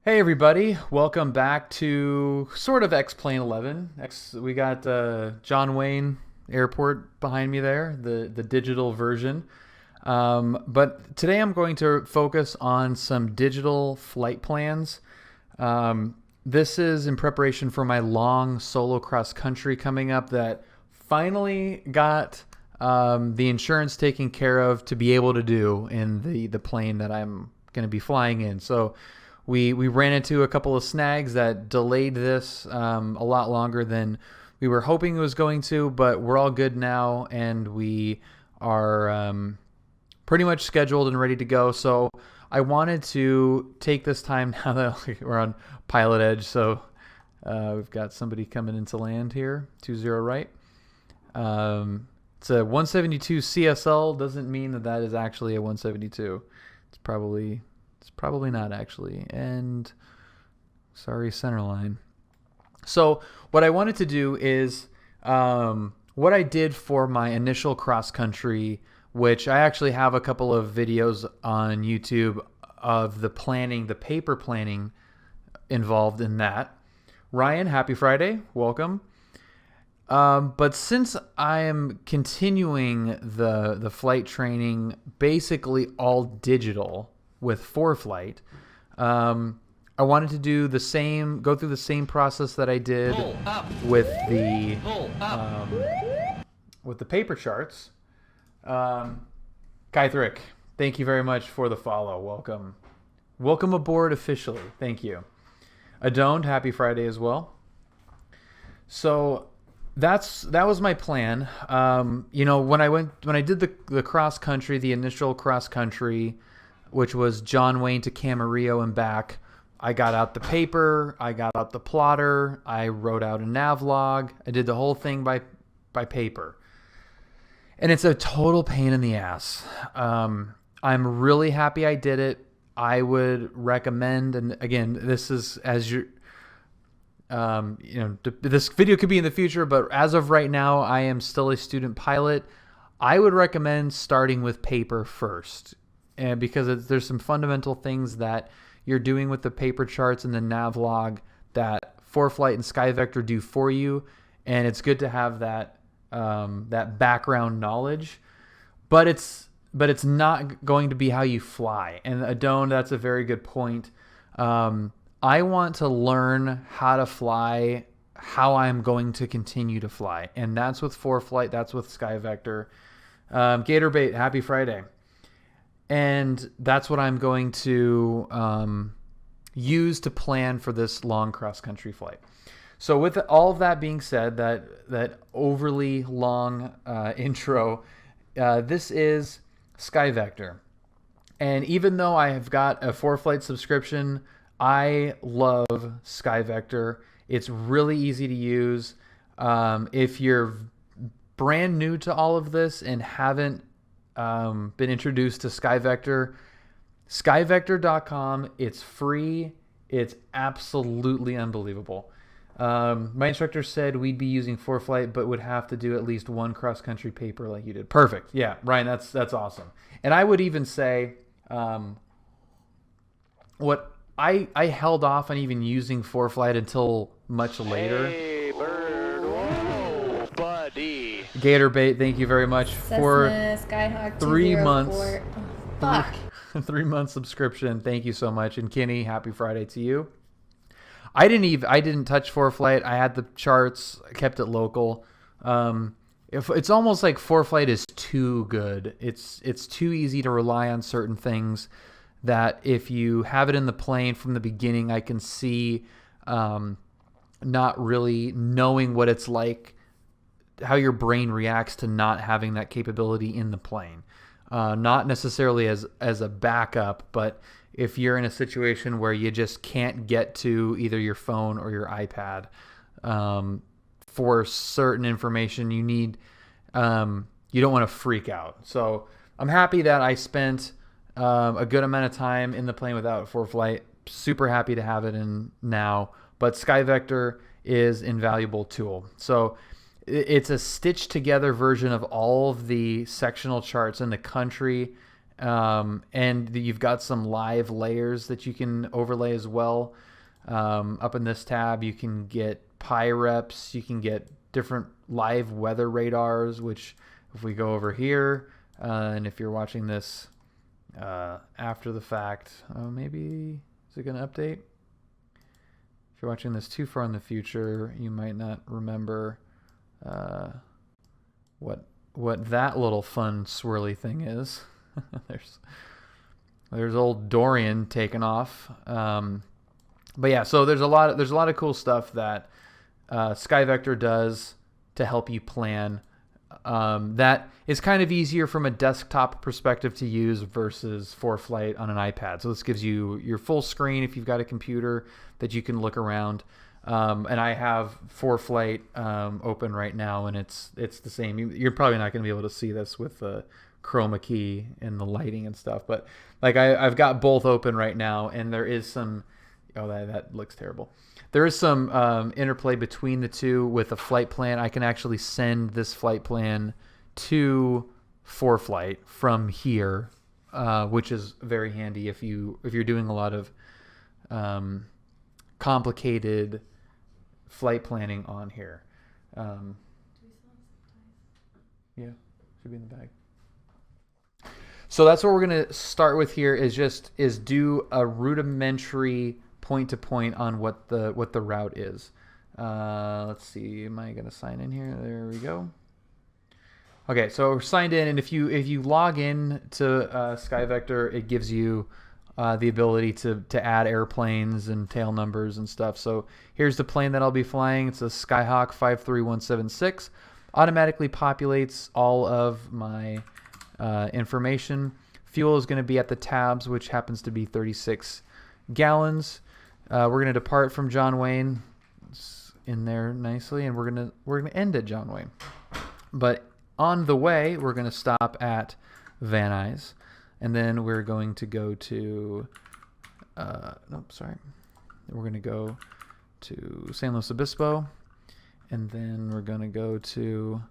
Hey everybody, welcome back to sort of X-Plane 11. We got John Wayne Airport behind me there, the digital version. But today I'm going to focus on some digital flight plans. This is in preparation for my long solo cross country coming up that finally got the insurance taken care of to be able to do in the plane that I'm going to be flying in. So we ran into a couple of snags that delayed this a lot longer than we were hoping it was going to, but we're all good now, and we are pretty much scheduled and ready to go. So I wanted to take this time now that we're on pilot edge. So we've got somebody coming into land here, 20 right. It's a 172 CSL. Doesn't mean that is actually a 172. It's probably not actually. And sorry, centerline. So what I wanted to do is what I did for my initial cross country, which I actually have a couple of videos on YouTube of the planning, the paper planning involved in that. Ryan, happy Friday. Welcome. But since I am continuing the flight training basically all digital with ForeFlight, I wanted to do go through the same process that I did with the paper charts. Kythrick, thank you very much for the follow. Welcome aboard officially. Thank you. Adoned, happy Friday as well. So that was my plan. When I did the cross country, the initial cross country, which was John Wayne to Camarillo and back, I got out the paper, I got out the plotter, I wrote out a Nav Log, I did the whole thing by paper. And it's a total pain in the ass. I'm really happy I did it. I would recommend, and again, this is as you this video could be in the future, but as of right now, I am still a student pilot. I would recommend starting with paper first, and because there's some fundamental things that you're doing with the paper charts and the Nav Log that ForeFlight and SkyVector do for you, and it's good to have that background knowledge. But it's not going to be how you fly. And Adone, that's a very good point. I want to learn how to fly, how I'm going to continue to fly. And that's with ForeFlight, that's with SkyVector. Gatorbait, happy Friday. And that's what I'm going to use to plan for this long cross-country flight. So with all of that being said, that overly long intro, this is SkyVector. And even though I have got a ForeFlight subscription, I love SkyVector. It's really easy to use. If you're brand new to all of this and haven't been introduced to SkyVector, skyvector.com, it's free. It's absolutely unbelievable. My instructor said we'd be using ForeFlight, but would have to do at least one cross-country paper like you did. Perfect. Yeah, Ryan, that's awesome. And I would even say what I held off on even using ForeFlight until much later. Hey, bird. Whoa, buddy. Gatorbait, thank you very much for Skyhawk 3 months. Oh, fuck. 3-month subscription. Thank you so much. And Kenny, happy Friday to you. I didn't touch ForeFlight. I had the charts. I kept it local. If it's almost like ForeFlight is too good. It's too easy to rely on certain things that if you have it in the plane from the beginning, I can see not really knowing what it's like, how your brain reacts to not having that capability in the plane. Not necessarily as a backup, but if you're in a situation where you just can't get to either your phone or your iPad for certain information, you need you don't want to freak out. So I'm happy that I spent a good amount of time in the plane without ForeFlight. Super happy to have it in now. But SkyVector is an invaluable tool. So it's a stitched together version of all of the sectional charts in the country And you've got some live layers that you can overlay as well. Up in this tab, you can get PyReps, you can get different live weather radars, which if we go over here, and if you're watching this after the fact, maybe, is it going to update? If you're watching this too far in the future, you might not remember what that little fun swirly thing is. there's old Dorian taking off. But yeah, so there's a lot of cool stuff that SkyVector does to help you plan. That is kind of easier from a desktop perspective to use versus ForeFlight on an iPad. So this gives you your full screen if you've got a computer that you can look around. And I have ForeFlight open right now, and it's the same. You're probably not going to be able to see this with the chroma key and the lighting and stuff, but like I've got both open right now, and there is some. Oh, that looks terrible. There is some interplay between the two with a flight plan. I can actually send this flight plan to ForeFlight from here, which is very handy if you're doing a lot of complicated flight planning on here. Yeah, should be in the bag. So that's what we're going to start with here is do a rudimentary point to point on what the route is. Let's see, am I going to sign in here? There we go. Okay, so we're signed in, and if you log in to SkyVector, it gives you the ability to add airplanes and tail numbers and stuff. So here's the plane that I'll be flying. It's a Skyhawk 53176. Automatically populates all of my information. Fuel is going to be at the tabs, which happens to be 36 gallons. We're going to depart from John Wayne. It's in there nicely, and we're going to end at John Wayne. But on the way, we're going to stop at Van Nuys, and then we're going to go to we're going to go to San Luis Obispo, and then we're going to go to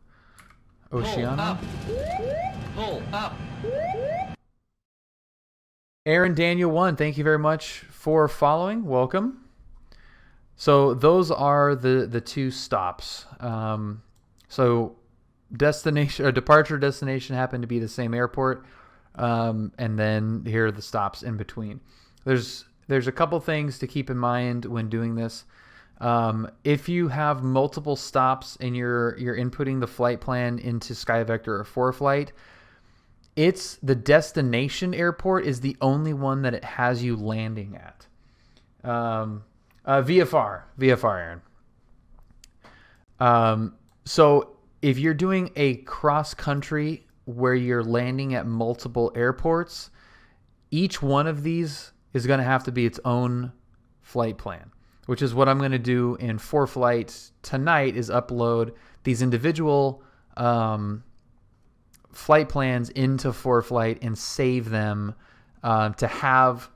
Oceana. Pull up. Aaron Daniel 1, thank you very much for following. Welcome. So those are the two stops. So destination or departure destination happen to be the same airport, and then here are the stops in between. There's a couple things to keep in mind when doing this. If you have multiple stops and you're inputting the flight plan into SkyVector or ForeFlight, it's the destination airport is the only one that it has you landing at. VFR, Aaron. So if you're doing a cross country where you're landing at multiple airports, each one of these is going to have to be its own flight plan, which is what I'm going to do in ForeFlight tonight, is upload these individual flight plans into ForeFlight and save them to have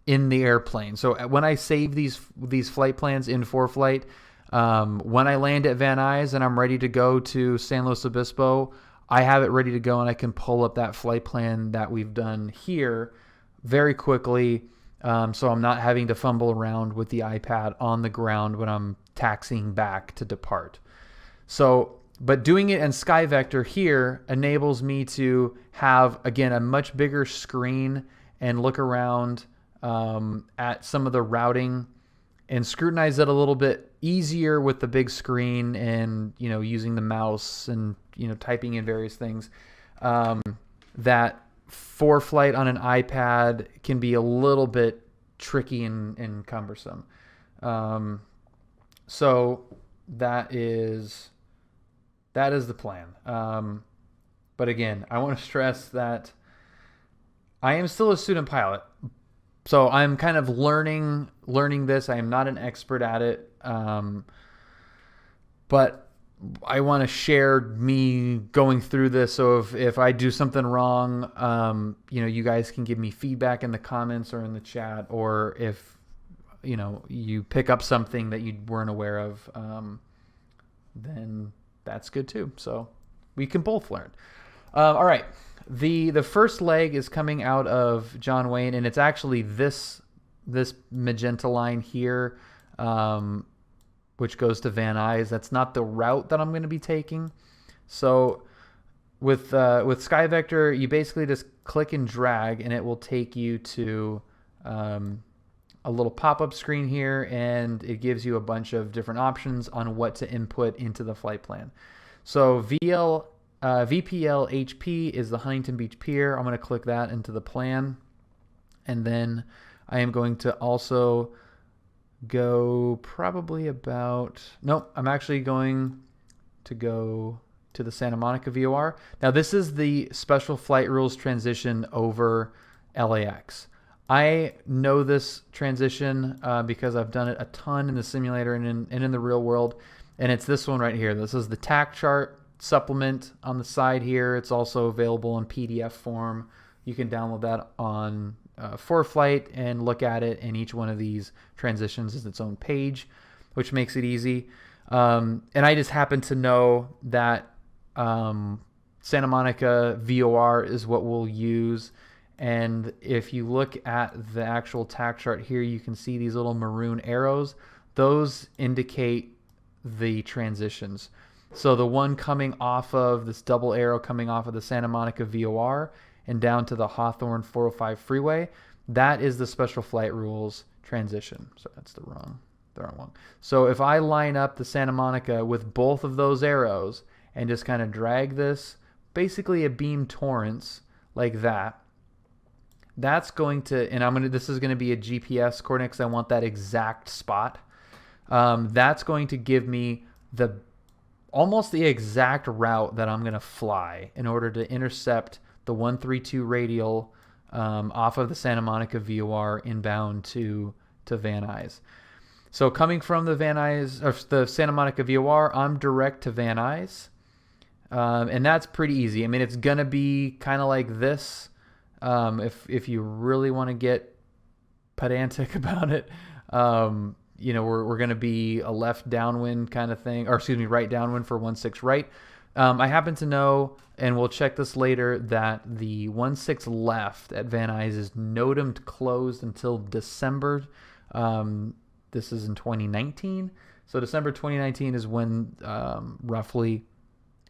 in the airplane. So when I save these flight plans in ForeFlight, when I land at Van Nuys and I'm ready to go to San Luis Obispo, I have it ready to go, and I can pull up that flight plan that we've done here very quickly. So I'm not having to fumble around with the iPad on the ground when I'm taxiing back to depart. So, but doing it in SkyVector here enables me to have, again, a much bigger screen and look around at some of the routing and scrutinize it a little bit easier with the big screen and, using the mouse and, typing in various things. That ForeFlight on an iPad can be a little bit tricky and cumbersome. So that is the plan. But again, I want to stress that I am still a student pilot. So I'm kind of learning this. I am not an expert at it. But I want to share me going through this. So if I do something wrong, you guys can give me feedback in the comments or in the chat, or if, you pick up something that you weren't aware of, then that's good too. So we can both learn. All right. The first leg is coming out of John Wayne, and it's actually this magenta line here, which goes to Van Nuys. That's not the route that I'm going to be taking. So with SkyVector, you basically just click and drag, and it will take you to a little pop-up screen here, and it gives you a bunch of different options on what to input into the flight plan. So VPL HP is the Huntington Beach Pier. I'm going to click that into the plan, and then I am going to also go probably about... Nope, I'm actually going to go to the Santa Monica VOR. Now, this is the special flight rules transition over LAX. I know this transition because I've done it a ton in the simulator and in the real world, and it's this one right here. This is the TAC chart supplement on the side here. It's also available in PDF form. You can download that on ForeFlight and look at it, and each one of these transitions is its own page, which makes it easy. And I just happen to know that Santa Monica VOR is what we'll use. And if you look at the actual TAC chart here, you can see these little maroon arrows. Those indicate the transitions. So the one coming off of this double arrow coming off of the Santa Monica VOR and down to the Hawthorne 405 freeway, that is the special flight rules transition. So that's the wrong one. So if I line up the Santa Monica with both of those arrows and just kind of drag this, basically a beam torrents like that, that's going to, and this is going to be a GPS coordinate because I want that exact spot. That's going to give me almost the exact route that I'm going to fly in order to intercept the 132 radial off of the Santa Monica VOR inbound to Van Nuys. So coming from the Van Nuys, or the Santa Monica VOR, I'm direct to Van Nuys. And that's pretty easy. I mean, it's going to be kind of like this. If you really want to get pedantic about it, we're going to be a left downwind kind of thing, or excuse me, right downwind for 16 right. I happen to know, and we'll check this later, that the 16 left at Van Nuys is NOTAMed closed until December. This is in 2019. So December 2019 is when roughly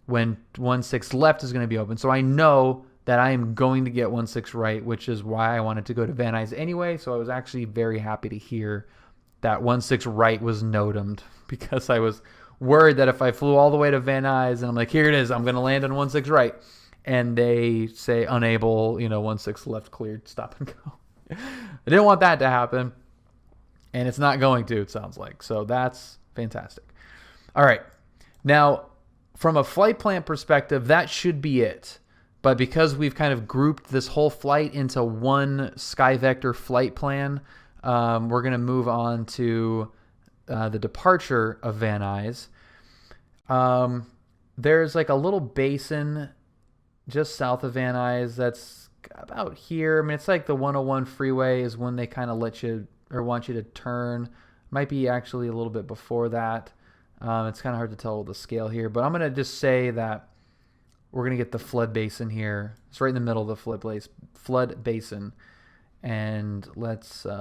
when 16 left is going to be open. So I know that I am going to get 16 right, which is why I wanted to go to Van Nuys anyway. So I was actually very happy to hear that 16 right was NOTAMed, because I was worried that if I flew all the way to Van Nuys and I'm like, here it is, I'm going to land on 16 right, and they say unable, 16 left cleared, stop and go. I didn't want that to happen, and it's not going to, it sounds like. So that's fantastic. All right. Now, from a flight plan perspective, that should be it. But because we've kind of grouped this whole flight into one SkyVector flight plan, we're going to move on to the departure of Van Nuys. There's like a little basin just south of Van Nuys that's about here. I mean, it's like the 101 freeway is when they kind of let you or want you to turn. Might be actually a little bit before that. It's kind of hard to tell the scale here, but I'm going to just say that we're going to get the flood basin here. It's right in the middle of the flood basin. And let's put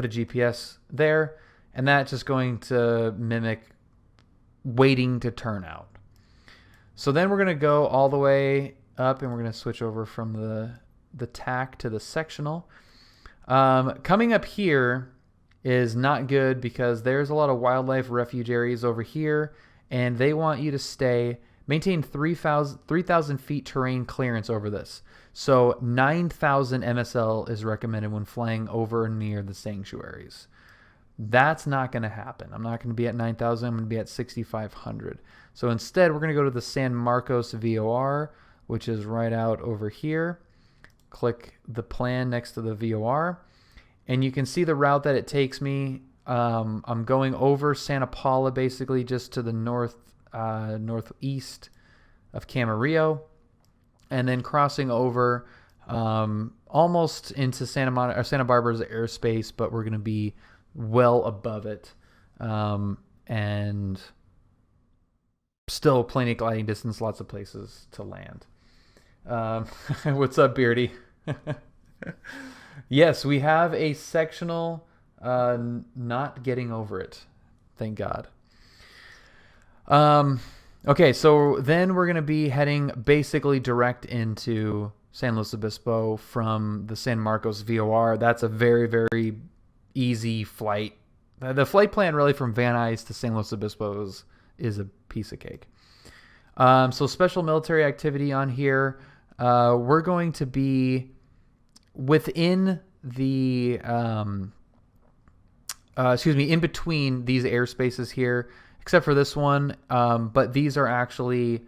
a GPS there. And that's just going to mimic waiting to turn out. So then we're going to go all the way up, and we're going to switch over from the TAC to the sectional. Coming up here is not good because there's a lot of wildlife refuge areas over here, and they want you to maintain 3,000 feet terrain clearance over this. So 9,000 MSL is recommended when flying over near the sanctuaries. That's not going to happen. I'm not going to be at 9,000. I'm going to be at 6,500. So instead, we're going to go to the San Marcos VOR, which is right out over here. Click the plan next to the VOR, and you can see the route that it takes me. I'm going over Santa Paula, basically just to the northeast of Camarillo, and then crossing over almost into Santa Barbara's airspace, but we're going to be well above it, and still plenty of gliding distance, lots of places to land. What's up, Beardy? Yes, we have a sectional not getting over it. Thank God. Okay, so then we're going to be heading basically direct into San Luis Obispo from the San Marcos VOR. That's a very, very easy flight. The flight plan really from Van Nuys to San Luis Obispo is a piece of cake. So special military activity on here. We're going to be within the, in between these airspaces here, except for this one. But these are actually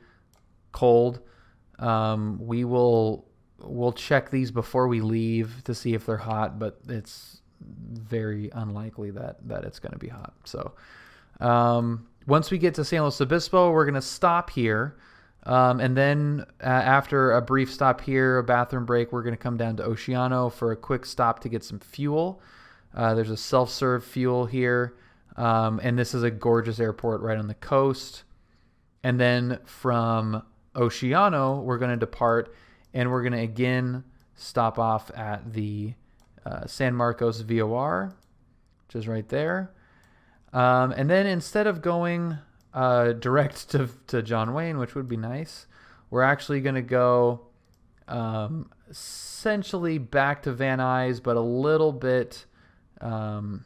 cold. We'll check these before we leave to see if they're hot, but it's very unlikely that it's going to be hot. So once we get to San Luis Obispo, we're going to stop here. And then after a brief stop here, a bathroom break, we're going to come down to Oceano for a quick stop to get some fuel. There's a self-serve fuel here. And this is a gorgeous airport right on the coast. And then from Oceano, we're going to depart, and we're going to again stop off at the San Marcos VOR, which is right there. And then instead of going direct to John Wayne, which would be nice, we're actually going to go essentially back to Van Nuys, but a little bit abeam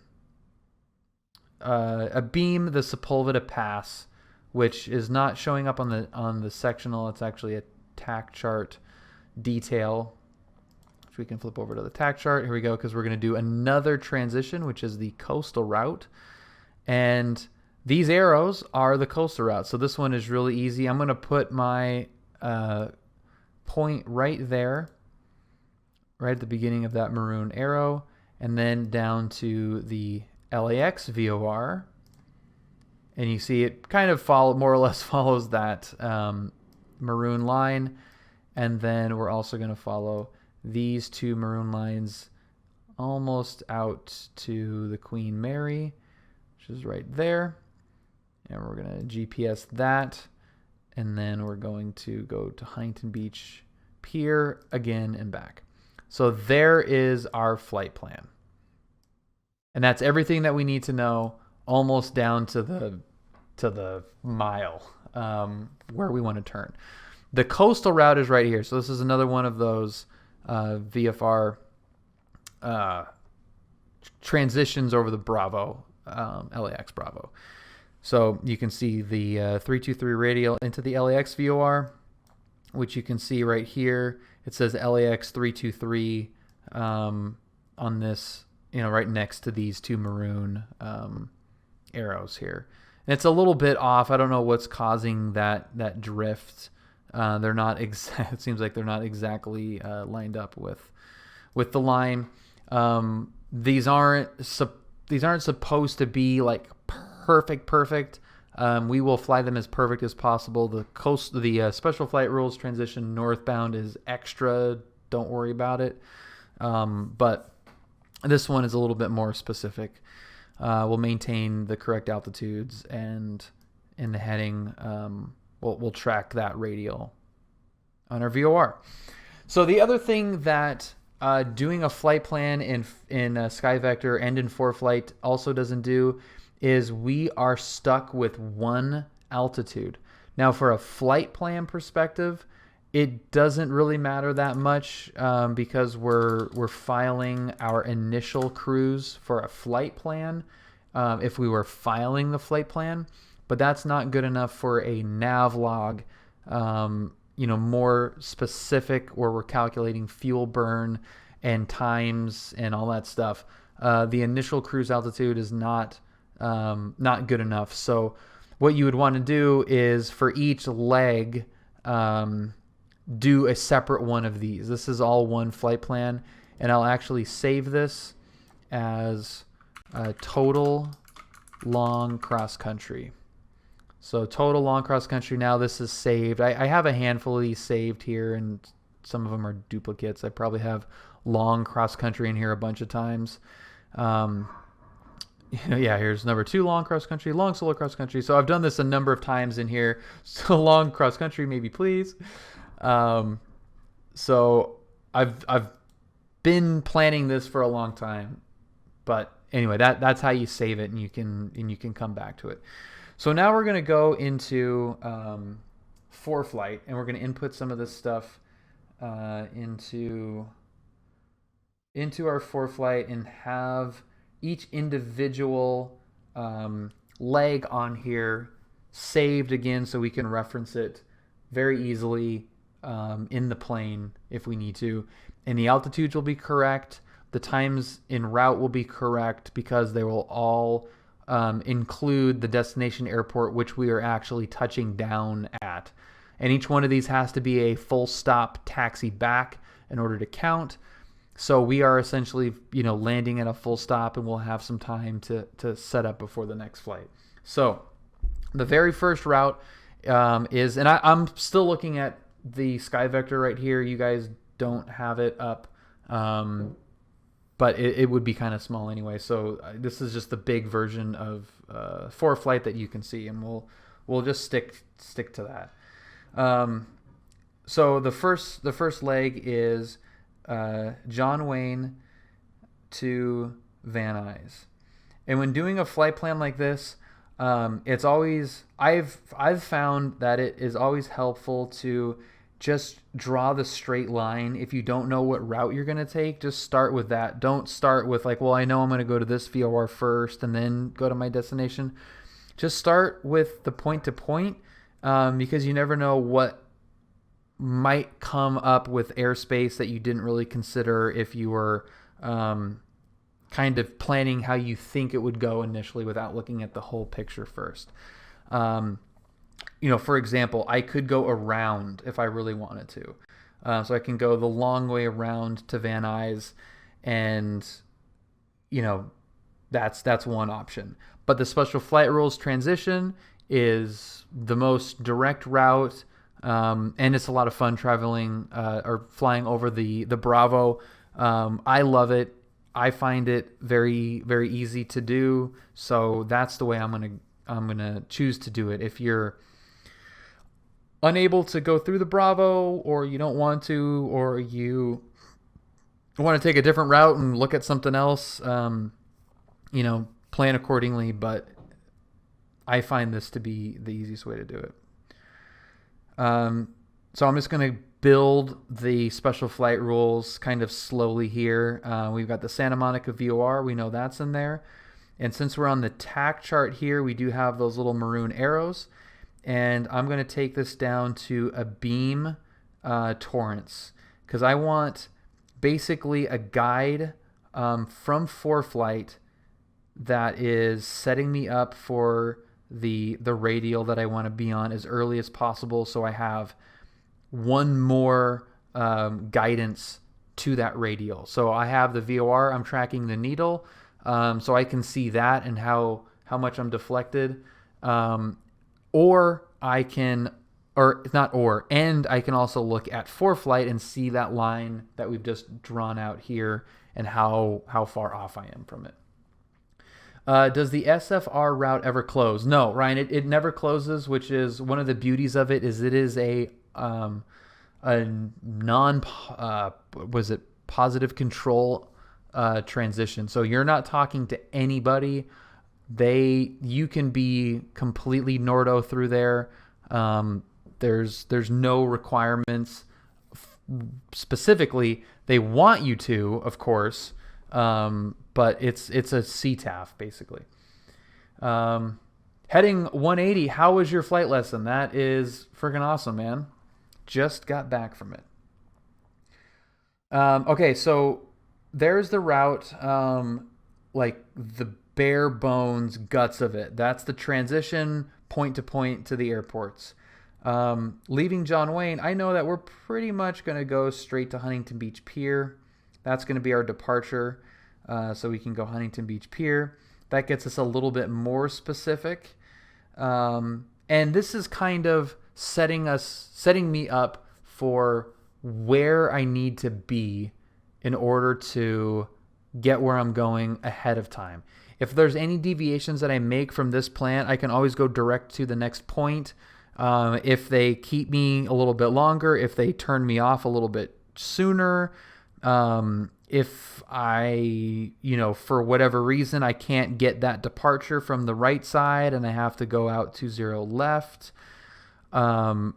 the Sepulveda Pass, which is not showing up on the sectional. It's actually a tack chart detail. So we can flip over to the tack chart. Here we go, because we're going to do another transition, which is the coastal route. And these arrows are the coastal route. So this one is really easy. I'm going to put my point right there, right at the beginning of that maroon arrow, and then down to the LAX VOR. And you see it kind of more or less follows that maroon line. And then we're also going to follow these two maroon lines almost out to the Queen Mary, which is right there. And we're going to GPS that. And then we're going to go to Huntington Beach Pier again and back. So there is our flight plan. And that's everything that we need to know, almost down to the mile where we want to turn. The coastal route is right here. So this is another one of those VFR transitions over the Bravo, LAX Bravo. So you can see the 323 radial into the LAX VOR, which you can see right here. It says LAX 323 on this, right next to these two maroon arrows here. And it's a little bit off. I don't know what's causing that drift. They're not it seems like they're not exactly lined up with the line. These aren't supposed to be like perfect. We will fly them as perfect as possible. The special flight rules transition northbound is extra. Don't worry about it. But this one is a little bit more specific. We'll maintain the correct altitudes, and in the heading, we'll track that radial on our VOR. So the other thing that doing a flight plan in SkyVector and in ForeFlight also doesn't do is we are stuck with one altitude. Now, for a flight plan perspective, it doesn't really matter that much because we're filing our initial cruise for a flight plan if we were filing the flight plan, but that's not good enough for a nav log, more specific, where we're calculating fuel burn and times and all that stuff. The initial cruise altitude is not good enough. So what you would want to do is for each leg, do a separate one of these. This is all one flight plan, and I'll actually save this as total long cross country. So total long cross country. Now this is saved. I have a handful of these saved here, and some of them are duplicates. I probably have long cross country in here a bunch of times. Yeah, here's number 2, long cross country, long solo cross country. So I've done this a number of times in here. So long cross country, maybe please. So I've been planning this for a long time, but anyway, that's how you save it, and you can come back to it. So now we're gonna go into ForeFlight, and we're gonna input some of this stuff into our ForeFlight and have each individual leg on here saved again so we can reference it very easily in the plane if we need to. And the altitudes will be correct. The times en route will be correct because they will all include the destination airport which we are actually touching down at. And each one of these has to be a full stop taxi back in order to count. So we are essentially, landing at a full stop, and we'll have some time to set up before the next flight. So the very first route is, and I'm still looking at the Sky Vector right here. You guys don't have it up, but it would be kind of small anyway. So this is just the big version of ForeFlight that you can see, and we'll just stick to that. So the first leg is John Wayne to Van Nuys. And when doing a flight plan like this, it's always I've found that it is always helpful to just draw the straight line. If you don't know what route you're going to take, just start with that. Don't start with like, well, I know I'm going to go to this VOR first and then go to my destination. Just start with the point to point, because you never know what might come up with airspace that you didn't really consider if you were kind of planning how you think it would go initially without looking at the whole picture first. For example, I could go around if I really wanted to. So I can go the long way around to Van Nuys, and that's one option. But the special flight rules transition is the most direct route. And it's a lot of fun traveling or flying over the Bravo. I love it. I find it very, very easy to do. So that's the way I'm gonna choose to do it. If you're unable to go through the Bravo, or you don't want to, or you want to take a different route and look at something else, plan accordingly. But I find this to be the easiest way to do it. So I'm just going to build the special flight rules kind of slowly here. We've got the Santa Monica VOR. We know that's in there. And since we're on the TAC chart here, we do have those little maroon arrows. And I'm going to take this down to a beam torrents, because I want basically a guide from ForeFlight that is setting me up for the radial that I want to be on as early as possible, so I have one more guidance to that radial. So I have the VOR, I'm tracking the needle, so I can see that and how much I'm deflected. I can also look at ForeFlight and see that line that we've just drawn out here and how far off I am from it. Does the SFR route ever close? No, Ryan, it never closes, which is one of the beauties of it. Is it is a positive control transition. So you're not talking to anybody. You can be completely Nordo through there. There's no requirements. Specifically, they want you to, of course. But it's a CTAF basically. Heading 180. How was your flight lesson? That is freaking awesome, man. Just got back from it. Okay, so there's the route, like the bare bones guts of it. That's the transition point to point to the airports. Leaving John Wayne, I know that we're pretty much going to go straight to Huntington Beach Pier. That's going to be our departure. So we can go Huntington Beach Pier. That gets us a little bit more specific. And this is kind of setting me up for where I need to be in order to get where I'm going ahead of time. If there's any deviations that I make from this plan, I can always go direct to the next point. If they keep me a little bit longer, if they turn me off a little bit sooner, if I, for whatever reason, I can't get that departure from the right side and I have to go out 20 left, and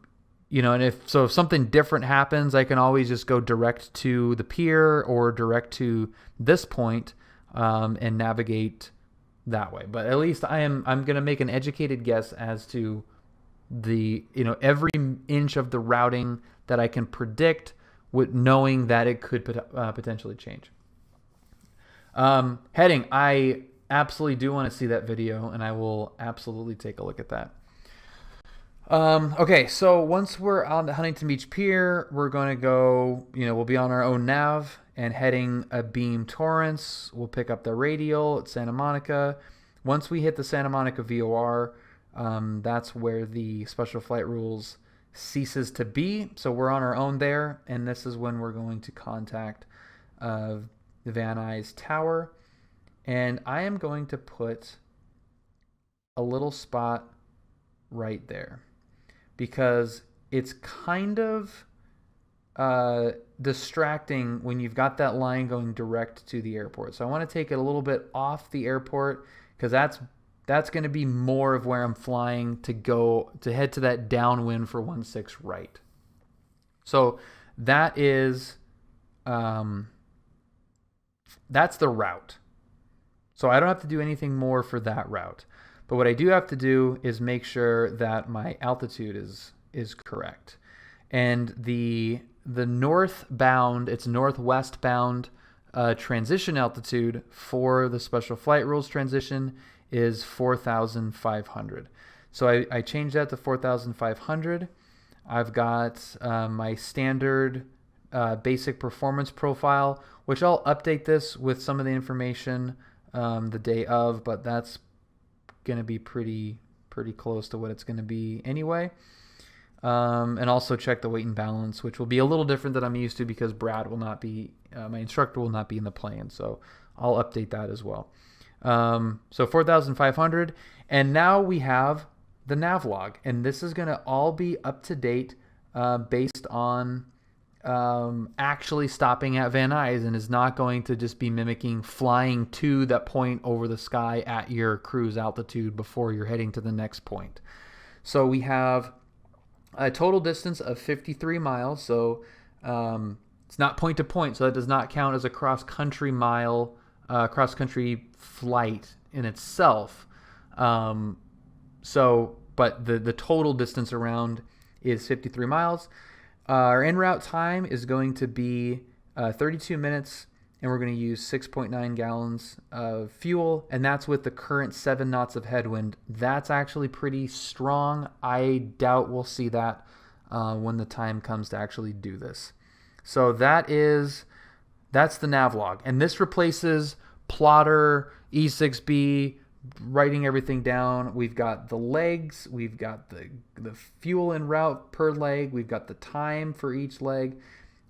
if something different happens, I can always just go direct to the pier or direct to this point, and navigate that way. But at least I'm going to make an educated guess as to the, every inch of the routing that I can predict, with knowing that it could potentially change. Heading, I absolutely do want to see that video, and I will absolutely take a look at that. Okay, so once we're on the Huntington Beach Pier, we're going to go, we'll be on our own nav and heading abeam Torrance. We'll pick up the radial at Santa Monica. Once we hit the Santa Monica VOR, that's where the special flight rules ceases to be. So we're on our own there, and this is when we're going to contact the Van Nuys Tower. And I am going to put a little spot right there, because it's kind of distracting when you've got that line going direct to the airport. So I want to take it a little bit off the airport, because that's going to be more of where I'm flying to head to that downwind for 16 right. So that is that's the route. So I don't have to do anything more for that route. But what I do have to do is make sure that my altitude is correct. And the northbound, it's northwest bound transition altitude for the special flight rules transition is 4,500. So I changed that to 4,500. I've got my standard basic performance profile, which I'll update this with some of the information the day of, but that's going to be pretty close to what it's going to be anyway. And also check the weight and balance, which will be a little different than I'm used to, because Brad will not be, my instructor will not be in the plane. So I'll update that as well. So 4,500. And now we have the Nav Log, and this is going to all be up to date based on actually stopping at Van Nuys, and is not going to just be mimicking flying to that point over the sky at your cruise altitude before you're heading to the next point. So we have a total distance of 53 miles. So it's not point to point, so that does not count as a cross-country cross-country flight in itself. But the total distance around is 53 miles. Our en route time is going to be 32 minutes, and we're going to use 6.9 gallons of fuel, and that's with the current 7 knots of headwind. That's actually pretty strong. I doubt we'll see that when the time comes to actually do this. So that's the Nav Log, and this replaces plotter, E6B, writing everything down. We've got the legs, we've got the fuel en route per leg, we've got the time for each leg.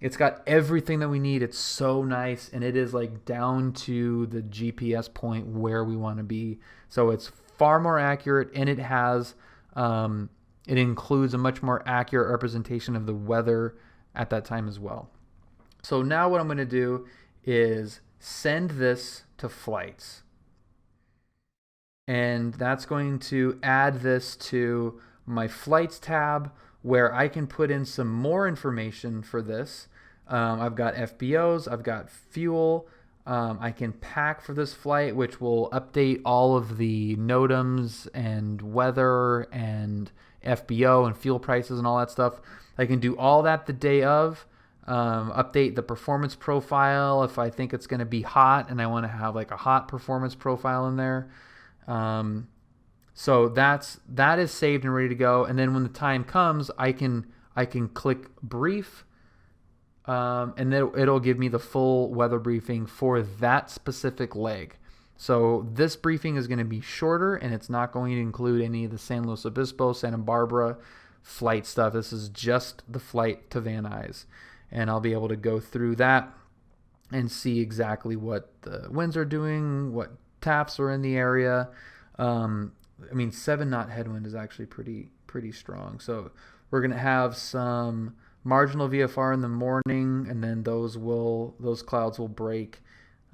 It's got everything that we need. It's so nice, and it is like down to the GPS point where we want to be. So it's far more accurate, and it has it includes a much more accurate representation of the weather at that time as well. So now what I'm going to do is send this to flights. And that's going to add this to my flights tab, where I can put in some more information for this. I've got FBOs, I've got fuel. I can pack for this flight, which will update all of the NOTAMs and weather and FBO and fuel prices and all that stuff. I can do all that the day of. Update the performance profile if I think it's going to be hot and I want to have like a hot performance profile in there. So that is saved and ready to go. And then when the time comes, I can click brief, and then it'll give me the full weather briefing for that specific leg. So this briefing is going to be shorter, and it's not going to include any of the San Luis Obispo, Santa Barbara flight stuff. This is just the flight to Van Nuys, and I'll be able to go through that and see exactly what the winds are doing, what taps are in the area. I mean, 7-knot headwind is actually pretty strong. So we're going to have some marginal VFR in the morning, and then those clouds will break.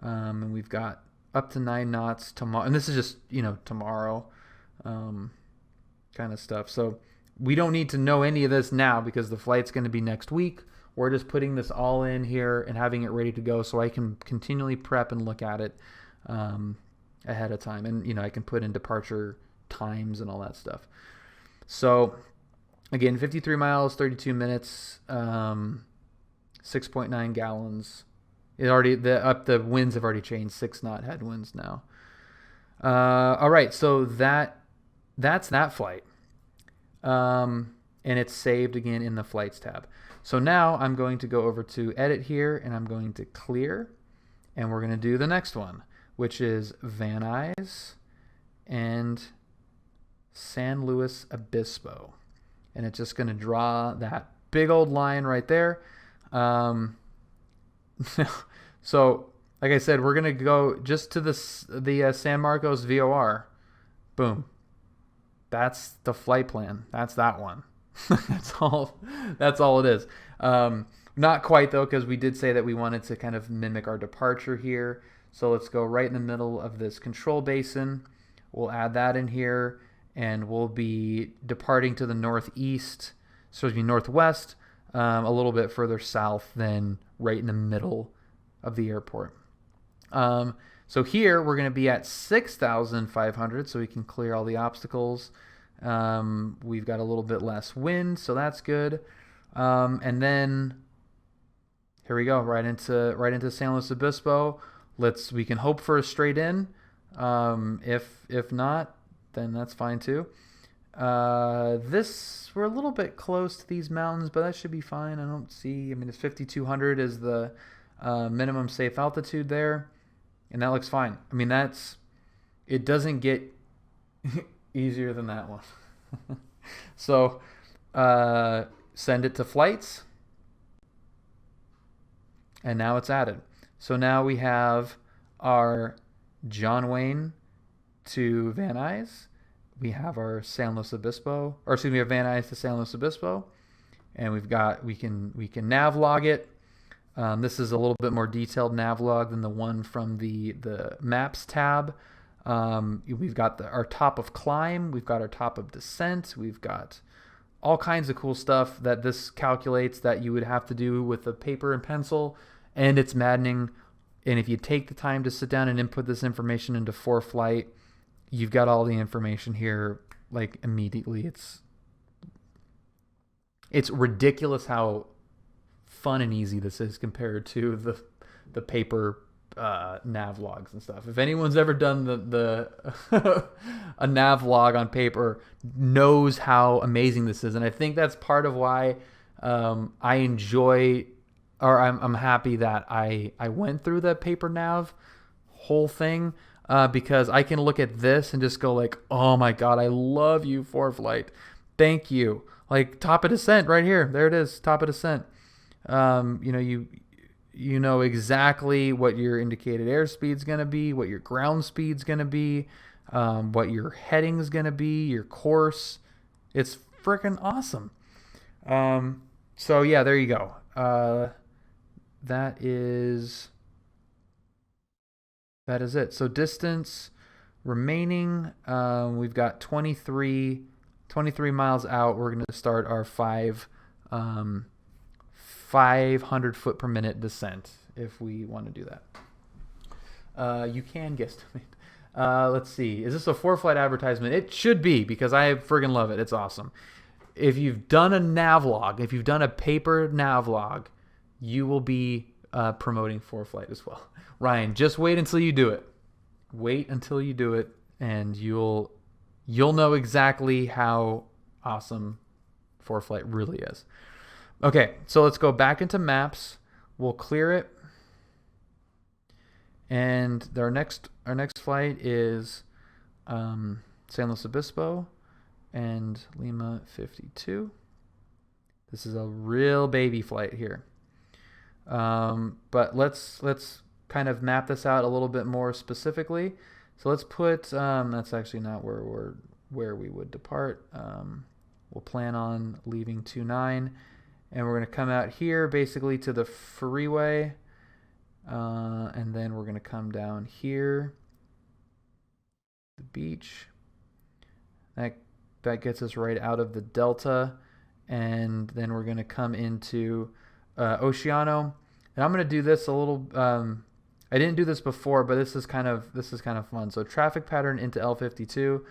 And we've got up to 9 knots tomorrow. And this is just, tomorrow kind of stuff. So we don't need to know any of this now because the flight's going to be next week. We're just putting this all in here and having it ready to go so I can continually prep and look at it ahead of time. And, I can put in departure times and all that stuff. So, again, 53 miles, 32 minutes, 6.9 gallons. The winds have already changed, 6-knot headwinds now. All right, so that's that flight. And it's saved again in the flights tab. So now I'm going to go over to edit here and I'm going to clear, and we're going to do the next one, which is Van Nuys and San Luis Obispo. And it's just going to draw that big old line right there. So, like I said, we're going to go just to the San Marcos VOR. Boom. That's the flight plan. That's that one. That's all it is. Not quite, though, because we did say that we wanted to kind of mimic our departure here. So let's go right in the middle of this control basin. We'll add that in here, and we'll be departing to the northeast, so it'll be northwest, a little bit further south than right in the middle of the airport. So here we're going to be at 6,500, so we can clear all the obstacles. We've got a little bit less wind, so that's good. And then here we go, right into San Luis Obispo. We can hope for a straight in. If not, then that's fine too. We're a little bit close to these mountains, but that should be fine. It's 5,200 is the minimum safe altitude there, and that looks fine. It doesn't get easier than that one. So send it to flights, and now it's added. So now we have our John Wayne to Van Nuys. We have our San Luis Obispo, or excuse me, our Van Nuys to San Luis Obispo, and we can nav log it. This is a little bit more detailed nav log than the one from the maps tab. We've got our top of climb, we've got our top of descent, we've got all kinds of cool stuff that this calculates that you would have to do with a paper and pencil, and it's maddening. And if you take the time to sit down and input this information into ForeFlight, you've got all the information here like immediately. It's ridiculous how fun and easy this is compared to the paper nav logs and stuff. If anyone's ever done a nav log on paper, knows how amazing this is. And I think that's part of why I enjoy, or I'm happy that I went through the paper nav whole thing, because I can look at this and just go like, oh my God, I love you, ForeFlight. Thank you. Like top of descent right here. There it is, top of descent. You know exactly what your indicated airspeed's going to be, what your ground speed's going to be, what your heading's going to be, your course. It's freaking awesome. So yeah, there you go. That is it. So distance remaining, we've got 23 miles out. We're going to start our 500 foot per minute descent if we want to do that. You can guesstimate. Let's see. Is this a ForeFlight advertisement? It should be, because I friggin' love it. It's awesome. If you've done a nav log, if you've done a paper nav log, you will be promoting ForeFlight as well. Ryan, just wait until you do it. Wait until you do it, and you'll know exactly how awesome ForeFlight really is. Okay, so let's go back into maps. We'll clear it. And our next flight is San Luis Obispo and Lima 52. This is a real baby flight here. But let's kind of map this out a little bit more specifically. So let's put that's actually not where we would depart. We'll plan on leaving 29, and we're going to come out here basically to the freeway, and then we're going to come down here, the beach. That gets us right out of the Delta, and then we're going to come into Oceano. And I'm going to do this a little. I didn't do this before, but this is kind of fun. So traffic pattern into L52,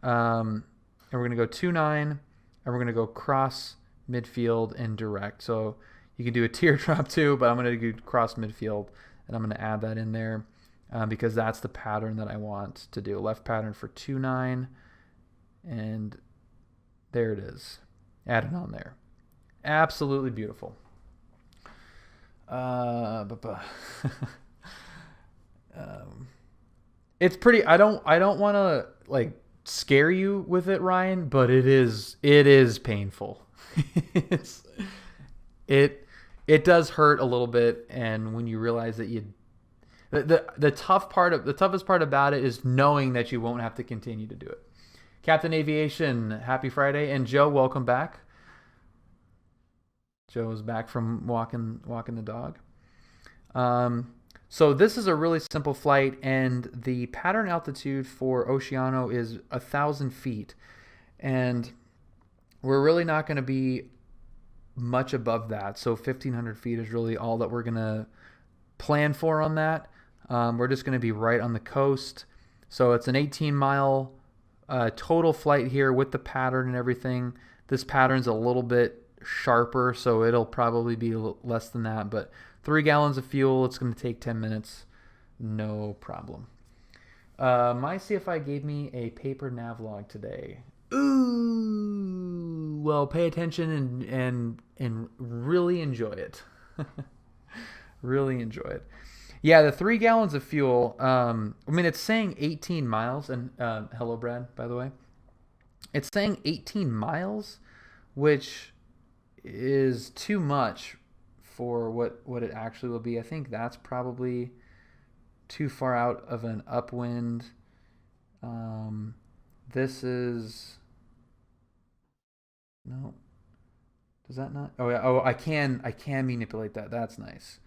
and we're going to go 29, and we're going to go cross midfield and direct. So you can do a teardrop too, but I'm going to do cross midfield, and I'm going to add that in there because that's the pattern that I want to do. Left pattern for 29, and there it is. Add it on there. Absolutely beautiful. It's pretty. I don't want to like scare you with it, Ryan, but it is painful. it does hurt a little bit, and when you realize that the toughest part about it is knowing that you won't have to continue to do it. Captain Aviation, happy Friday, and Joe, welcome back. Joe is back from walking the dog. So this is a really simple flight, and the pattern altitude for Oceano is 1,000 feet, and we're really not going to be much above that. So 1,500 feet is really all that we're going to plan for on that. We're just going to be right on the coast. So it's an 18-mile total flight here with the pattern and everything. This pattern's a little bit sharper, so it'll probably be less than that, but 3 gallons of fuel. It's going to take 10 minutes. No problem. My CFI gave me a paper nav log today. Ooh. Well, pay attention and really enjoy it. Really enjoy it. Yeah, the 3 gallons of fuel. I mean, it's saying 18 miles. And hello, Brad, by the way. It's saying 18 miles, which is too much for what it actually will be. I think that's probably too far out of an upwind. This is no. Does that not? Oh yeah. Oh, I can manipulate that. That's nice.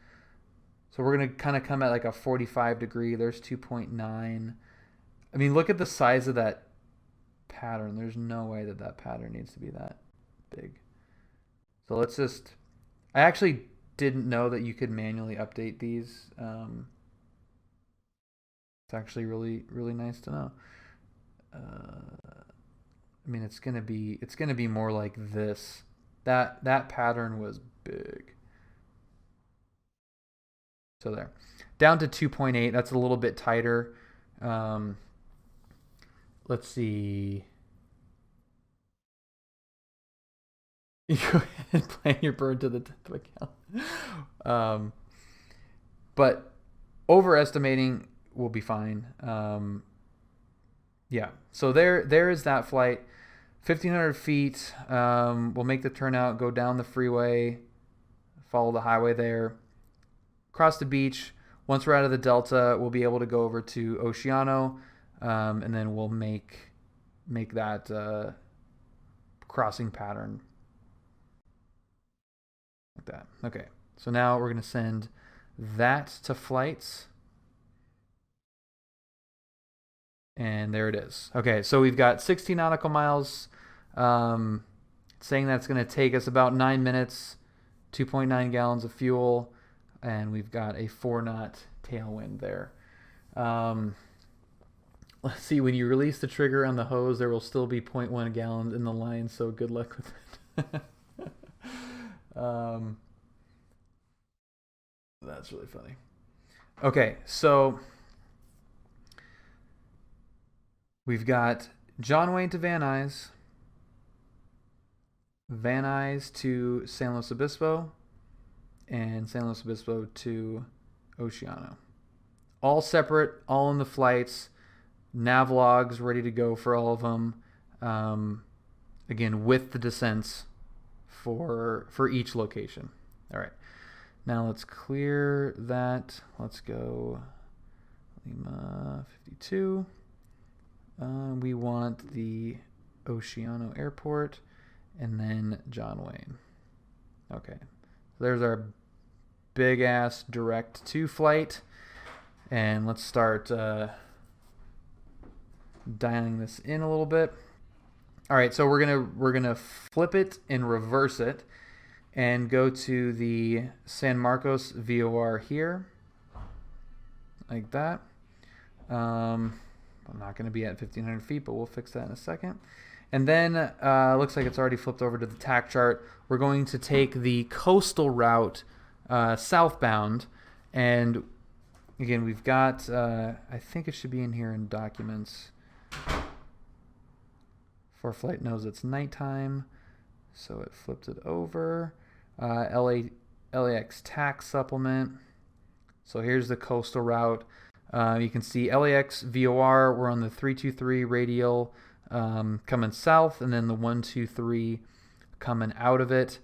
So we're gonna kind of come at like a 45 degree. There's 2.9. I mean, look at the size of that pattern. There's no way that pattern needs to be that big. So let's just. I actually didn't know that you could manually update these. It's actually really, really nice to know. I mean, it's gonna be more like this. That pattern was big. So there, down to 2.8. That's a little bit tighter. Let's see. You go ahead and plan your burn to the 10th account. But overestimating will be fine. Yeah. So there is that flight. 1,500 feet. We'll make the turnout, go down the freeway, follow the highway there, cross the beach. Once we're out of the Delta, we'll be able to go over to Oceano, and then we'll make that crossing pattern. Like that. Okay. So now we're going to send that to flights. And there it is. Okay, so we've got 60 nautical miles, saying that's going to take us about 9 minutes, 2.9 gallons of fuel, and we've got a 4-knot tailwind there. Let's see, when you release the trigger on the hose, there will still be 0.1 gallons in the line, so good luck with it. That's really funny. Okay, so we've got John Wayne to Van Nuys, Van Nuys to San Luis Obispo, and San Luis Obispo to Oceano. All separate, all in the flights. Nav logs ready to go for all of them. Again, with the descents for each location. All right. Now let's clear that. Let's go Lima 52. We want the Oceano Airport and then John Wayne. Okay. There's our big ass direct to flight. And let's start dialing this in a little bit. All right, so we're gonna flip it and reverse it and go to the San Marcos VOR here, like that. I'm not going to be at 1,500 feet, but we'll fix that in a second. And then looks like it's already flipped over to the TAC chart. We're going to take the coastal route southbound. And again, we've got, I think it should be in here in documents. ForeFlight knows it's nighttime, so it flipped it over. LAX TAC supplement. So here's the coastal route. You can see LAX VOR, we're on the 323 radial coming south, and then the 123 coming out of it.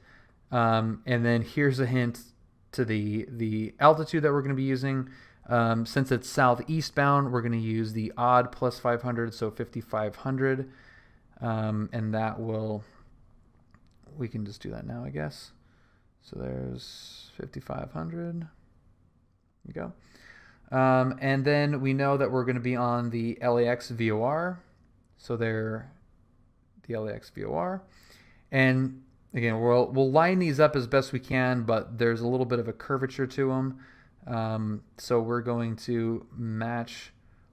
And then here's a hint to the altitude that we're going to be using. Since it's southeastbound, we're going to use the odd plus 500, so 5,500. And that will, we can just do that now, I guess. So there's 5,500. There you go. And then we know that we're going to be on the LAX VOR. So they're the LAX VOR. And again, we'll line these up as best we can, but there's a little bit of a curvature to them. So we're going to match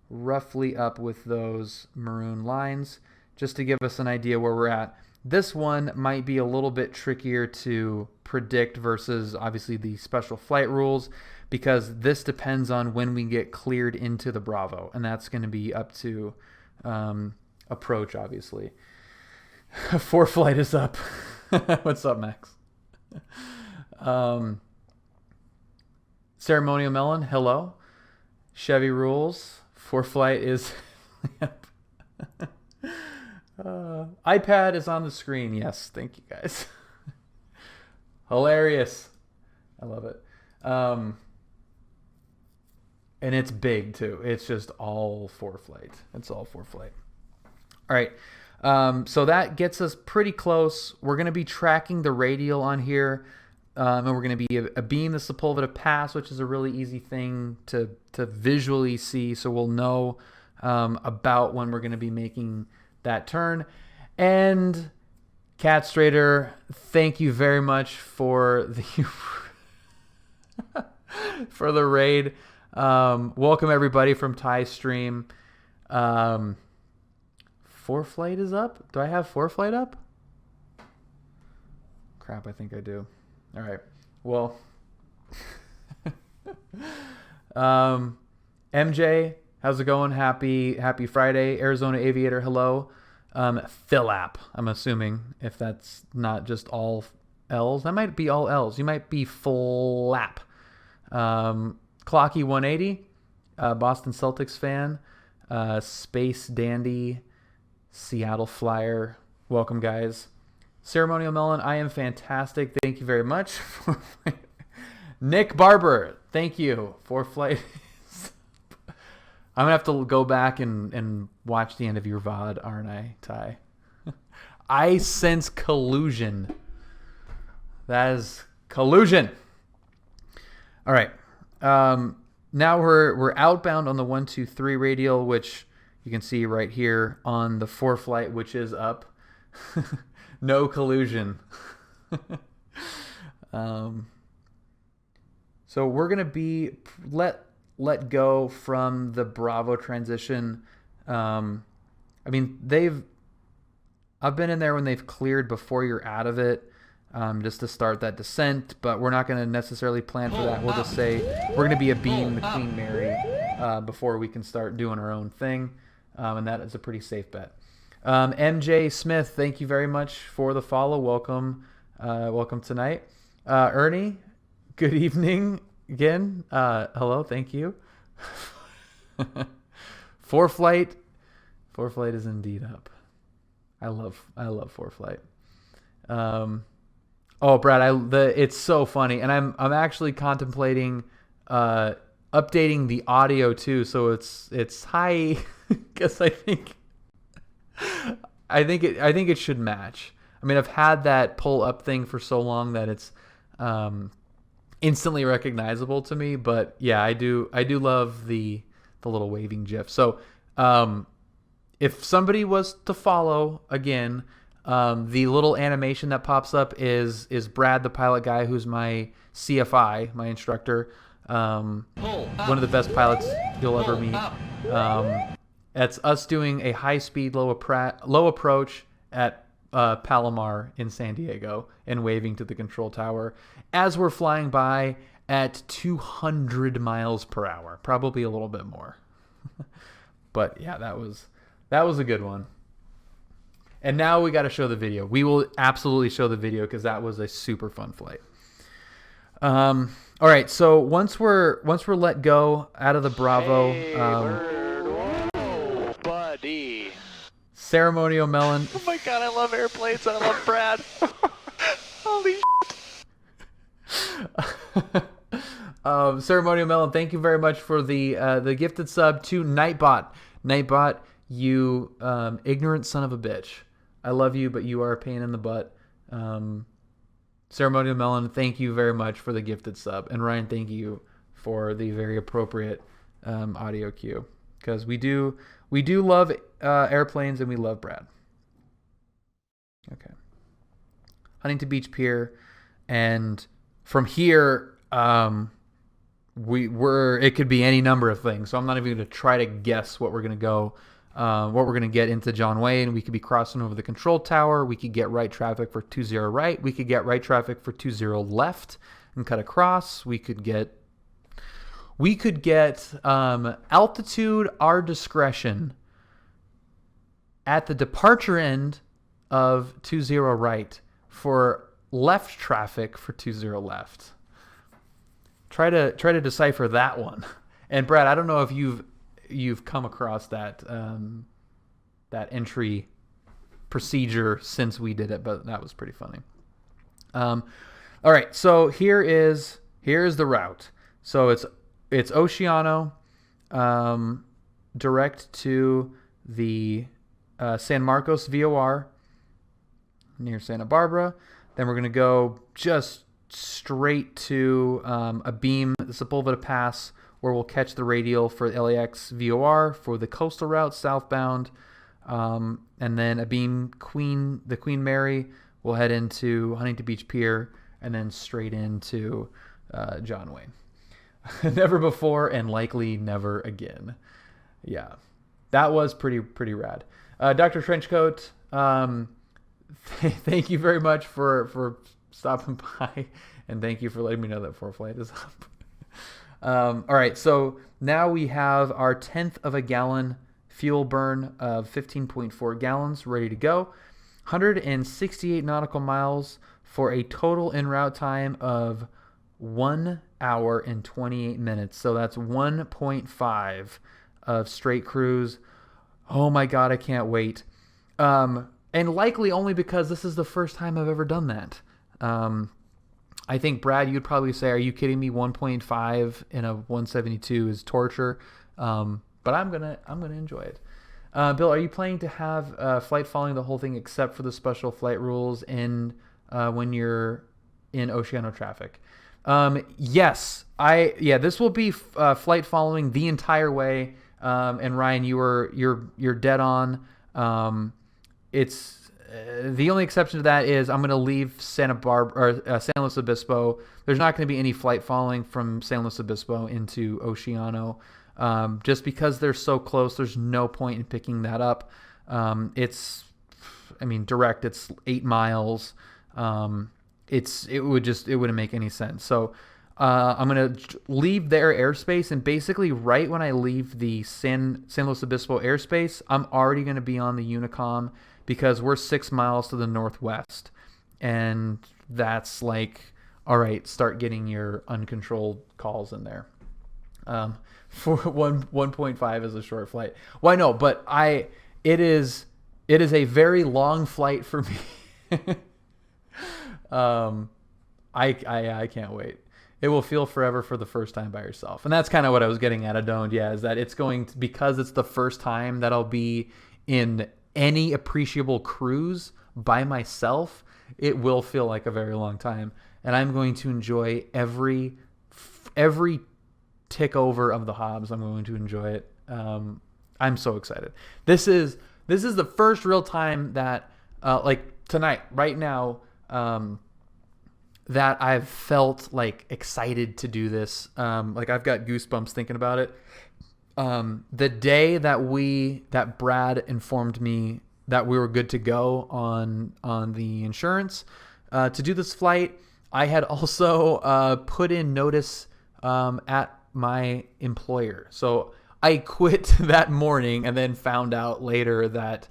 roughly up with those maroon lines just to give us an idea where we're at. This one might be a little bit trickier to predict versus obviously the special flight rules, because this depends on when we get cleared into the Bravo, and that's going to be up to approach, obviously. ForeFlight is up. What's up, Max? Ceremonial Melon, hello. Chevy rules. ForeFlight is... iPad is on the screen. Yes, thank you guys. Hilarious. I love it. And it's big too. It's just all ForeFlight. It's all ForeFlight. All right. So that gets us pretty close. We're going to be tracking the radial on here. And we're going to be a beam the Sepulveda Pass, which is a really easy thing to visually see. So we'll know about when we're going to be making that turn. And Cat Strader, thank you very much for the for the raid. Welcome everybody from Thai stream. ForeFlight is up. Do I have ForeFlight up? Crap, I think I do. All right. Well, MJ, how's it going? Happy Friday. Arizona Aviator, hello. Philap, I'm assuming, if that's not just all L's. That might be all L's. You might be Flap. Clocky 180, Boston Celtics fan. Space Dandy, Seattle Flyer. Welcome, guys. Ceremonial Melon, I am fantastic. Thank you very much. Nick Barber, thank you. ForeFlight. I'm going to have to go back and watch the end of your VOD, aren't I, Ty? I sense collusion. That is collusion. All right. Now we're outbound on the 123 radial, which you can see right here on the ForeFlight, which is up. No collusion. So we're going to be let go from the Bravo transition. I mean, I've been in there when they've cleared before you're out of it, just to start that descent, but we're not going to necessarily plan for that. We'll just say we're going to be a beam the Queen Mary before we can start doing our own thing, and that is a pretty safe bet. MJ Smith, thank you very much for the follow. Welcome tonight. Ernie, good evening again. Hello, thank you. ForeFlight is indeed up. I love ForeFlight. Oh, Brad, it's so funny, and I'm actually contemplating updating the audio too, so it's high because I think it should match. I mean, I've had that pull up thing for so long that it's instantly recognizable to me. But yeah, I do love the little waving GIF. So if somebody was to follow again, the little animation that pops up is Brad, the pilot guy, who's my CFI, my instructor. One of the best pilots you'll ever meet. That's us doing a high-speed, low approach at Palomar in San Diego and waving to the control tower as we're flying by at 200 miles per hour, probably a little bit more. But yeah, that was a good one. And now we got to show the video. We will absolutely show the video because that was a super fun flight. All right, so once we're let go out of the Bravo, Hey, bird. Whoa, buddy. ceremonial melon. Oh my god, I love airplanes and I love Brad. Holy Ceremonial melon, thank you very much for the gifted sub to Nightbot. Nightbot, you ignorant son of a bitch. I love you, but you are a pain in the butt. Ceremonial melon, thank you very much for the gifted sub, and Ryan, thank you for the very appropriate audio cue, because we do love airplanes and we love Brad. Okay, Huntington Beach Pier, and from here it could be any number of things, so I'm not even going to try to guess what we're going to go. What we're going to get into John Wayne. We could be crossing over the control tower. We could get right traffic for 20 right. We could get right traffic for 20 left and cut across. We could get altitude, our discretion, at the departure end of 20 right for left traffic for 20 left. Try to decipher that one. And Brad, I don't know if you've come across that entry procedure since we did it, but that was pretty funny. All right, so here is the route. So it's Oceano, direct to the San Marcos VOR near Santa Barbara. Then we're going to go just straight to a beam, the Sepulveda Pass, where we'll catch the radial for LAX VOR for the coastal route southbound, and then a beam the Queen Mary will head into Huntington Beach Pier, and then straight into John Wayne. Never before and likely never again. Yeah, that was pretty rad. Dr. Trenchcoat, thank you very much for stopping by, and thank you for letting me know that ForeFlight is up. All right, so now we have our 1/10 of a gallon fuel burn of 15.4 gallons ready to go. 168 nautical miles for a total en route time of 1 hour and 28 minutes. So that's 1.5 of straight cruise. Oh my God, I can't wait. And likely only because this is the first time I've ever done that. I think, Brad, you'd probably say, are you kidding me? 1.5 in a 172 is torture. But I'm gonna enjoy it. Bill, are you planning to have flight following the whole thing except for the special flight rules when you're in Oceano traffic? Yes. This will be flight following the entire way. And Ryan, you're dead on. It's the only exception to that is I'm going to leave San Luis Obispo. There's not going to be any flight following from San Luis Obispo into Oceano, just because they're so close. There's no point in picking that up. Direct. It's 8 miles. It wouldn't make any sense. So I'm going to leave their airspace, and basically right when I leave the San Luis Obispo airspace, I'm already going to be on the Unicom, because we're 6 miles to the northwest, and that's like, all right, start getting your uncontrolled calls in there. For 1.5 is a short flight. Why no? But it is a very long flight for me. I can't wait. It will feel forever for the first time by yourself. And that's kind of what I was getting at, Adoned. Yeah, is that it's going to, because it's the first time that I'll be in any appreciable cruise by myself, it will feel like a very long time. And I'm going to enjoy every tick over of the Hobbs. I'm going to enjoy it. I'm so excited. This is the first real time that, like tonight, right now, that I've felt like excited to do this. Like I've got goosebumps thinking about it. The day that Brad informed me that we were good to go on the insurance to do this flight, I had also put in notice at my employer. So I quit that morning and then found out later that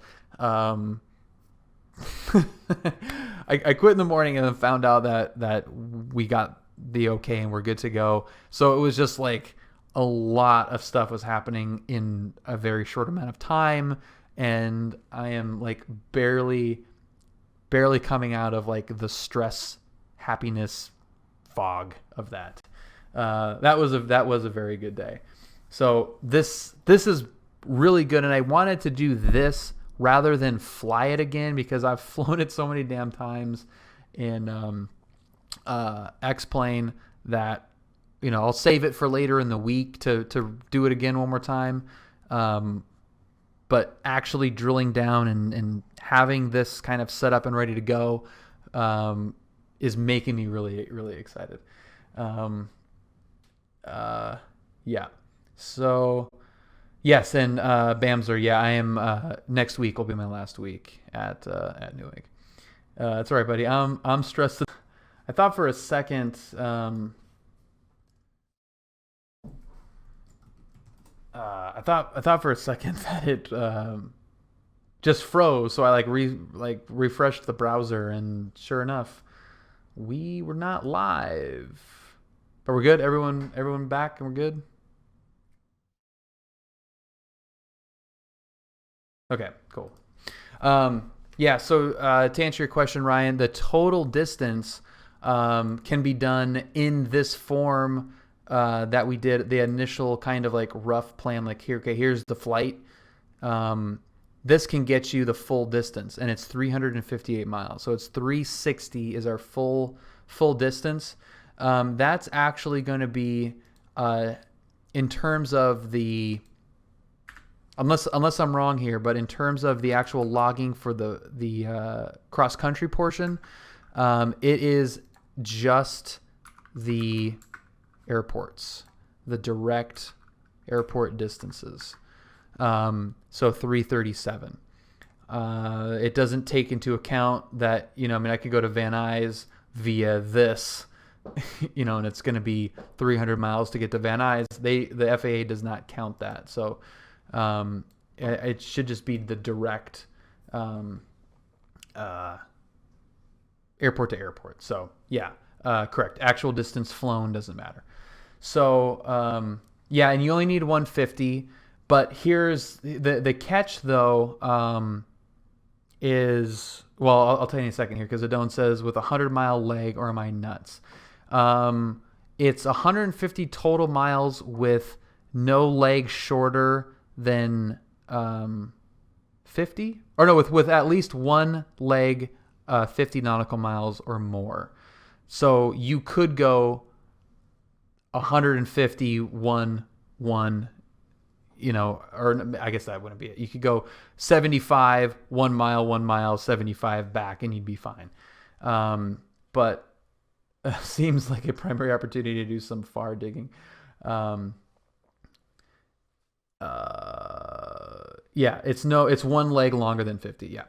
I quit in the morning and then found out that we got the okay and we're good to go. So it was just like a lot of stuff was happening in a very short amount of time, and I am like barely coming out of like the stress happiness fog of that. That was a very good day. So this is really good, and I wanted to do this rather than fly it again because I've flown it so many damn times in X-Plane that, you know, I'll save it for later in the week to do it again one more time. But actually drilling down and having this kind of set up and ready to go is making me really, really excited. Yeah. So... Yes, and Bamser, yeah, I am. Next week will be my last week at Newegg. That's all right, buddy. I'm stressed. I thought for a second. I thought for a second that it just froze. So I refreshed the browser, and sure enough, we were not live. But we're good. Everyone back, and we're good. Okay, cool. Yeah, so to answer your question, Ryan, the total distance can be done in this form that we did, the initial kind of like rough plan, like here's the flight. This can get you the full distance, and it's 358 miles. So it's 360 is our full distance. That's actually going to be, in terms of the... Unless I'm wrong here, but in terms of the actual logging for the cross country portion, it is just the airports, the direct airport distances. So 337. It doesn't take into account that, you know, I mean, I could go to Van Nuys via this, you know, and it's going to be 300 miles to get to Van Nuys. The FAA does not count that. So it should just be the direct airport to airport. So yeah, correct. Actual distance flown doesn't matter. So yeah, and you only need 150. But here's the catch, though, is, well, I'll tell you in a second here, because Adon says with a 100-mile leg, or am I nuts? It's 150 total miles with no leg shorter than 50, or no, with at least one leg 50 nautical miles or more. So you could go 150 1 you know, or I guess that wouldn't be it. You could go 75 1 mile 75 back, and you'd be fine. But seems like a primary opportunity to do some far digging. Yeah, it's one leg longer than 50. Yeah.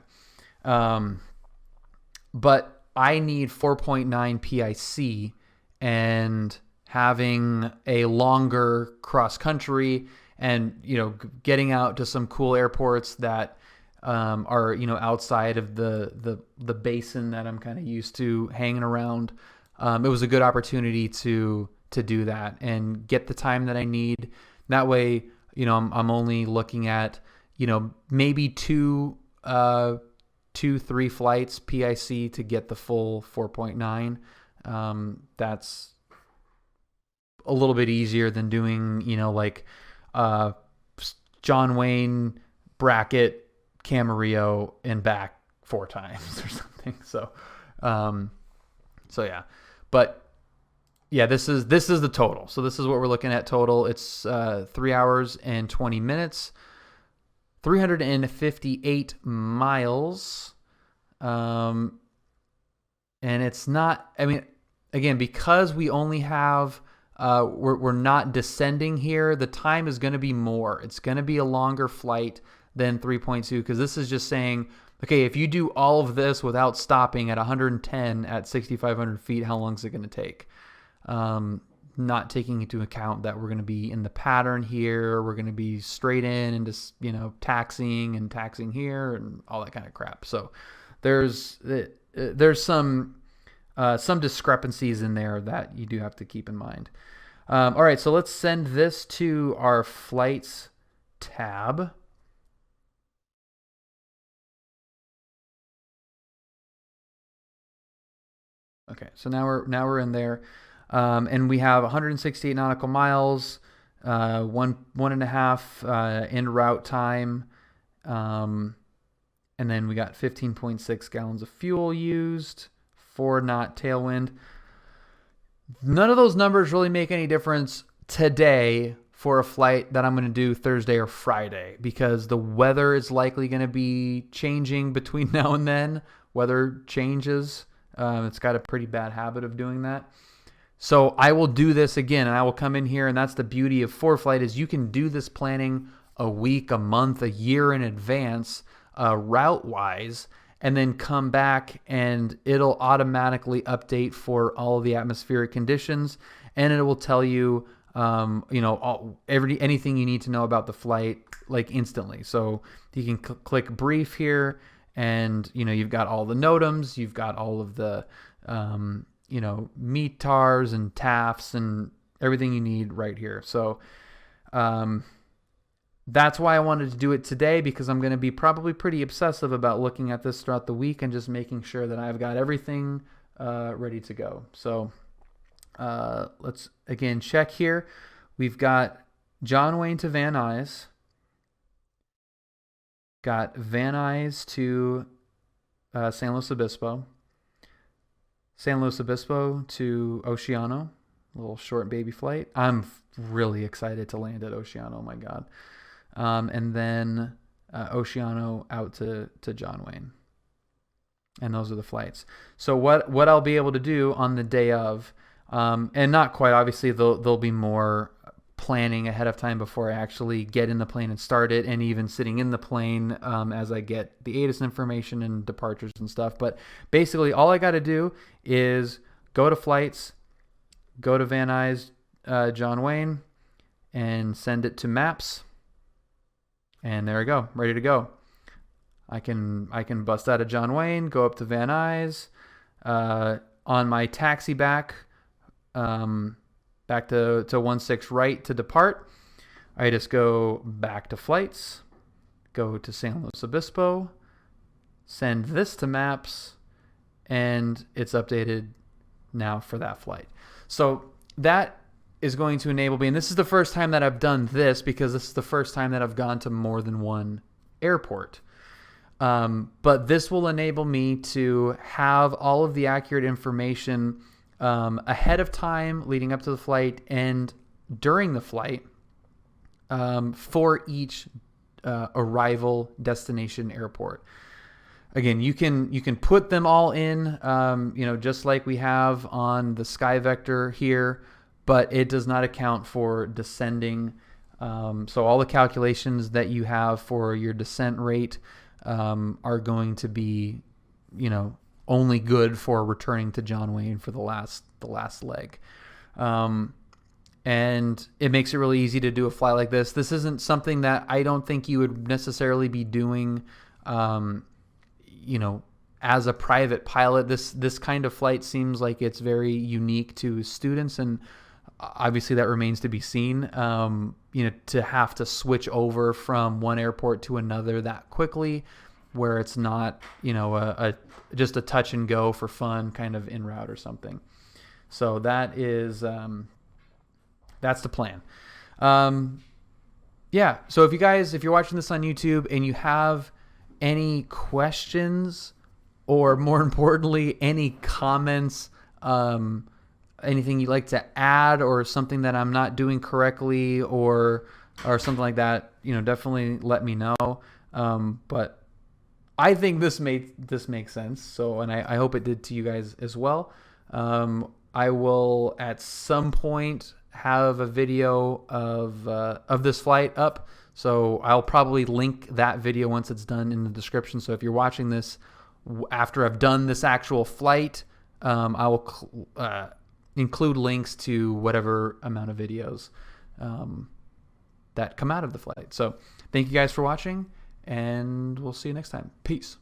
But I need 4.9 PIC, and having a longer cross country, and, you know, getting out to some cool airports that are, you know, outside of the basin that I'm kind of used to hanging around. It was a good opportunity to do that and get the time that I need. That way, you know, I'm only looking at, you know, maybe two 2-3 flights PIC to get the full 4.9. That's a little bit easier than doing, like John Wayne, bracket, Camarillo, and back 4 times or something. So yeah. But yeah, this is the total. So this is what we're looking at total. It's 3 hours and 20 minutes, 358 miles. And it's not, again, because we only have, we're not descending here, the time is going to be more. It's going to be a longer flight than 3.2, because this is just saying, okay, if you do all of this without stopping at 110 at 6,500 feet, how long is it going to take? Not taking into account that we're going to be in the pattern here, we're going to be straight in and just, taxiing here and all that kind of crap. So there's some discrepancies in there that you do have to keep in mind. All right, so let's send this to our flights tab. Okay, so now we're in there, and we have 168 nautical miles, 1.5 en route time, and then we got 15.6 gallons of fuel used, 4 knot tailwind. None of those numbers really make any difference today for a flight that I'm going to do Thursday or Friday, because the weather is likely going to be changing between now and then. Weather changes. It's got a pretty bad habit of doing that. So I will do this again, and I will come in here, and that's the beauty of ForeFlight, is you can do this planning a week, a month, a year in advance, route-wise, and then come back and it'll automatically update for all of the atmospheric conditions, and it will tell you, anything you need to know about the flight, like instantly. So you can click brief here, and you've got all the NOTAMs, you've got all of the METARs and TAFs and everything you need right here. So that's why I wanted to do it today, because I'm going to be probably pretty obsessive about looking at this throughout the week and just making sure that I've got everything ready to go. So let's again check here. We've got John Wayne to Van Nuys. Got Van Nuys to San Luis Obispo. San Luis Obispo to Oceano. A little short baby flight. I'm really excited to land at Oceano. Oh my God. And then Oceano out to John Wayne. And those are the flights. So what I'll be able to do on the day of, and not quite, obviously there'll be more planning ahead of time before I actually get in the plane and start it, and even sitting in the plane as I get the ATIS information and departures and stuff. But basically all I got to do is go to flights, go to Van Nuys, John Wayne, and send it to maps. And there we go, ready to go. I can bust out of John Wayne, go up to Van Nuys, on my taxi back to 16 right to depart. I just go back to flights, go to San Luis Obispo, send this to maps, and it's updated now for that flight. So that is going to enable me, and this is the first time that I've done this, because this is the first time that I've gone to more than one airport. But this will enable me to have all of the accurate information ahead of time, leading up to the flight, and during the flight, for each arrival destination airport. Again, you can put them all in, just like we have on the Sky Vector here, but it does not account for descending. So all the calculations that you have for your descent rate are going to be, only good for returning to John Wayne for the last leg. And it makes it really easy to do a flight like this. This isn't something that I don't think you would necessarily be doing, as a private pilot. This kind of flight seems like it's very unique to students, and obviously that remains to be seen. To have to switch over from one airport to another that quickly where it's not, you know, a just a touch and go for fun kind of en route or something. So that is that's the plan. Yeah. So if you're watching this on YouTube and you have any questions, or more importantly, any comments, anything you'd like to add, or something that I'm not doing correctly, or something like that, you know, definitely let me know. But I think this makes sense. So, and I hope it did to you guys as well. I will at some point have a video of this flight up. So I'll probably link that video once it's done in the description. So if you're watching this after I've done this actual flight, I will include links to whatever amount of videos that come out of the flight. So thank you guys for watching, and we'll see you next time. Peace.